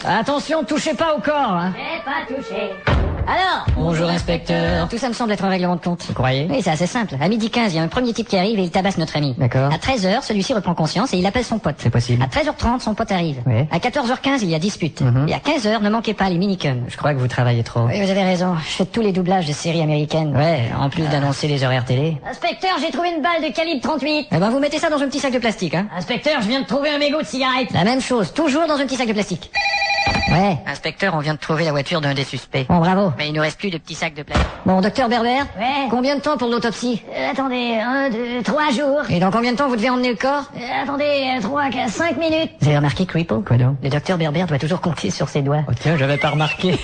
Attention, touchez pas au corps, hein. J'ai pas touché. Alors? Bonjour, inspecteur. Tout ça me semble être un règlement de compte. Vous croyez? Oui, c'est assez simple. À 12h15, il y a un premier type qui arrive et il tabasse notre ami. D'accord. À 13h, celui-ci reprend conscience et il appelle son pote. C'est possible. À 13h30, son pote arrive. Oui. À 14h15, il y a dispute. Et à 15h, ne manquez pas les minicums. Je crois que vous travaillez trop. Oui, vous avez raison. Je fais tous les doublages de séries américaines. Ouais, en plus d'annoncer les horaires télé. Inspecteur, j'ai trouvé une balle de calibre 38. Eh ben, vous mettez ça dans un petit sac de plastique, hein. Inspecteur, je viens de trouver un mégot de cigarette. La même chose, toujours dans un petit sac de plastique. Ouais. Inspecteur, on vient de trouver la voiture d'un des suspects. Bon, bravo. Mais il nous reste plus de petits sacs de plastique. Bon, docteur Berber. Ouais. Combien de temps pour l'autopsie? Attendez, 1, 2, 3 jours. Et dans combien de temps vous devez emmener le corps? Attendez, 3, 4, 5 minutes. Vous avez remarqué, Creeple? Quoi donc? Le docteur Berber doit toujours compter sur ses doigts. Oh tiens, j'avais pas remarqué.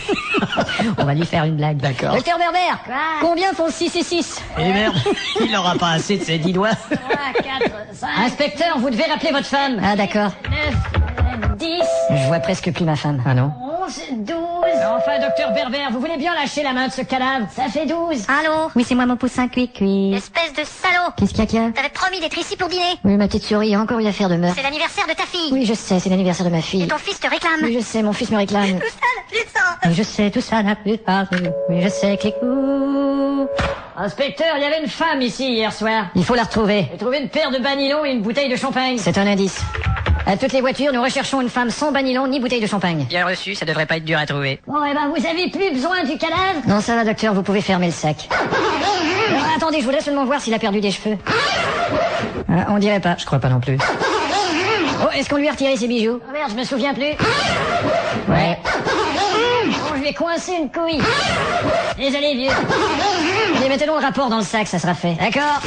On va lui faire une blague. D'accord. Docteur Berber. Quoi? Combien font 6 et 6? Et merde, il n'aura pas assez de ses 10 doigts. 3, 4, 5, Inspecteur, vous devez rappeler votre femme. Ah, d'accord. 9, 10, Je vois presque plus ma femme. Ah non? 11, 12. Enfin, docteur Berber, vous voulez bien lâcher la main de ce cadavre? Ça fait 12. Allô? Oui, c'est moi, mon poussin cuit. Espèce de salaud! Qu'est-ce qu'il y a? T'avais promis d'être ici pour dîner. Oui, ma petite souris, il y a encore une affaire de meurtre. C'est l'anniversaire de ta fille. Oui, je sais, c'est l'anniversaire de ma Et fille. ton fils te réclame. Oui, je sais, mon fils me réclame. Tout ça n'a plus de sens. Oui, je sais, tout ça n'a plus de sens. Oui, je sais, clicou. Inspecteur, il y avait une femme ici hier soir. Il faut la retrouver. J'ai trouvé une paire de banilons et une bouteille de champagne. C'est un indice. À toutes les voitures, nous recherchons une femme sans banilon ni bouteille de champagne. Bien reçu, ça devrait pas être dur à trouver. Bon, eh ben, vous avez plus besoin du cadavre? Non, ça va, docteur, vous pouvez fermer le sac. Alors, attendez, je voudrais seulement voir s'il a perdu des cheveux. Ah, on dirait pas. Je crois pas non plus. Oh, est-ce qu'on lui a retiré ses bijoux? Oh merde, je me souviens plus. Ouais. Bon, je vais coincer une couille. Désolé, vieux. Allez, mettez donc le rapport dans le sac, ça sera fait. D'accord.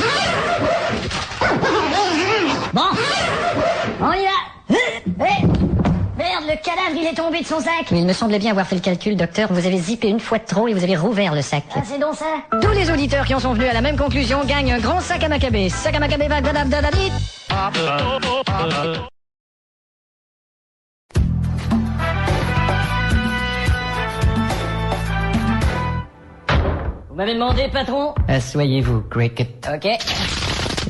Bon. On y va. Merde, le cadavre, il est tombé de son sac. Oui, il me semblait bien avoir fait le calcul, docteur. Vous avez zippé une fois de trop et vous avez rouvert le sac. Ah, c'est donc ça. Tous les auditeurs qui en sont venus à la même conclusion gagnent un grand sac à Maccabée. Sac à Maccabée va dadabdadadit. Vous m'avez demandé, patron? Asseyez-vous, Cricket. Ok.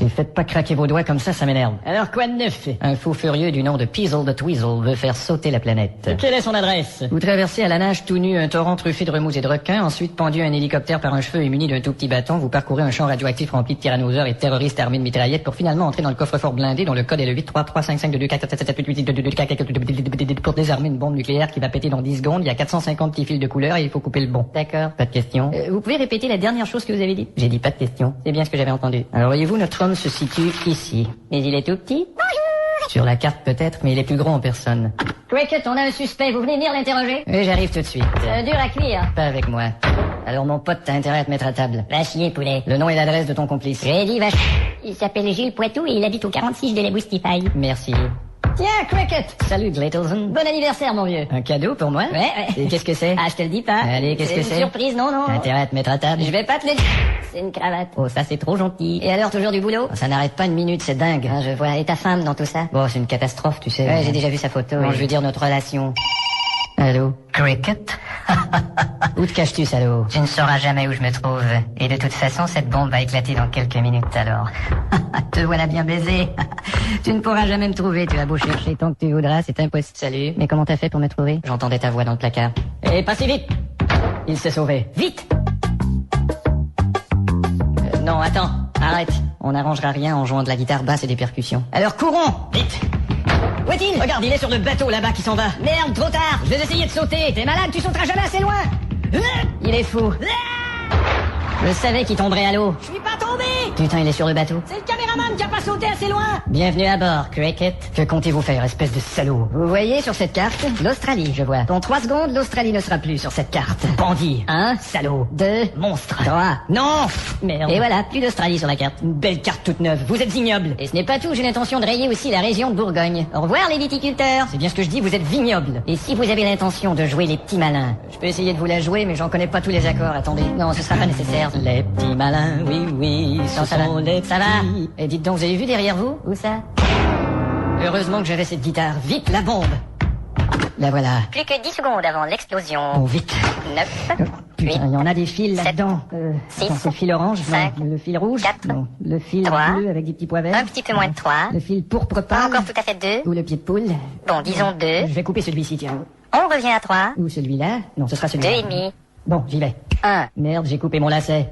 Et faites pas craquer vos doigts comme ça m'énerve. Alors, quoi de neuf? Un fou furieux du nom de Peasel the Tweezle veut faire sauter la planète. Quelle est son adresse? Vous traversez à la nage tout nu un torrent truffé de remous et de requins, ensuite pendu à un hélicoptère par un cheveu et muni d'un tout petit bâton, vous parcourez un champ radioactif rempli de tyrannosaures et de terroristes armés de mitraillettes pour finalement entrer dans le coffre-fort blindé dont le code est le 83355224778 pour désarmer une bombe nucléaire qui va péter dans 10 secondes. Il y a 450 petits fils de couleur et il faut couper le bon. D'accord. Pas de question. Vous pouvez répéter la dernière chose que vous avez dit? J'ai dit pas de question. C'est bien ce que j'avais entendu. Alors voyez-vous, notre homme se situe ici. Mais il est tout petit? Sur la carte peut-être, mais il est plus gros en personne. Cricket, on a un suspect. Vous venez venir l'interroger? Oui, j'arrive tout de suite. Dur à cuire. Pas avec moi. Alors mon pote, t'as intérêt à te mettre à table. Va chier, poulet. Le nom et l'adresse de ton complice. J'ai dit, va Il s'appelle Gilles Poitou et il habite au 46 de la Boustify. Merci. Tiens, Cricket. Salut, Glittleson. Bon anniversaire, mon vieux. Un cadeau pour moi? Ouais. Et qu'est-ce que c'est? Ah, je te le dis pas. Allez, qu'est-ce que c'est? Une surprise, non. T'as intérêt à te mettre à table. Je vais pas te le... C'est une cravate. Oh, ça c'est trop gentil. Et alors, toujours du boulot? Ça n'arrête pas une minute, c'est dingue. Ah, je vois. Et ta femme dans tout ça? Bon, c'est une catastrophe, tu sais. Ouais, j'ai déjà vu sa photo. Non, et- je veux dire notre relation. Allô? Cricket? Où te caches-tu, salaud? Tu ne sauras jamais où je me trouve. Et de toute façon, cette bombe va éclater dans quelques minutes alors. Te voilà bien baisé. Tu ne pourras jamais me trouver, tu vas beau chercher tant que tu voudras, c'est impossible. Salut. Mais comment t'as fait pour me trouver? J'entendais ta voix dans le placard. Et passez vite. Il s'est sauvé. Vite. Non, attends, arrête. On n'arrangera rien en jouant de la guitare basse et des percussions. Alors, courons. Vite. Où est-il? Regarde, il est sur le bateau là-bas qui s'en va. Merde, trop tard. Je vais essayer de sauter. T'es malade, tu sauteras jamais assez loin. Il est fou. Je savais qu'il tomberait à l'eau. Je suis pas tombé. Putain, il est sur le bateau. C'est le caméraman qui a pas sauté assez loin. Bienvenue à bord, Cricket. Que comptez-vous faire, espèce de salaud? Vous voyez sur cette carte, l'Australie, je vois. Dans 3 secondes, l'Australie ne sera plus sur cette carte. Bandit. 1, Salaud. 2, Monstre. 3. Non. Merde. Et voilà, plus d'Australie sur la carte. Une belle carte toute neuve. Vous êtes ignoble. Et ce n'est pas tout, j'ai l'intention de rayer aussi la région de Bourgogne. Au revoir les viticulteurs. C'est bien ce que je dis, vous êtes vignoble. Et si vous avez l'intention de jouer les petits malins? Je peux essayer de vous la jouer, mais j'en connais pas tous les accords. Attendez. Non, ce sera pas nécessaire. Les petits malins, oui, oui, ce Non, ça va. sont les Ça va. petits. Et dites donc, vous avez vu derrière vous? Où ça? Heureusement que j'avais cette guitare. Vite, la bombe. La voilà. Plus que 10 secondes avant l'explosion. Bon, vite. 9, Oh, 8, putain, il y en a des fils sept, là-dedans. six, Attends, c'est le fil orange, cinq, non. Le fil rouge, 4, non. Le fil 3, bleu avec des petits pois verts. un petit peu moins de 3. Le fil pourpre Pas pâle. encore tout à fait 2. Ou le pied de poule. Bon, disons 2. Je vais couper celui-ci, tiens. On revient à 3. Ou celui-là. Non, ce sera 2 celui-là. et demi. Bon, j'y vais. 1. Merde, j'ai coupé mon lacet.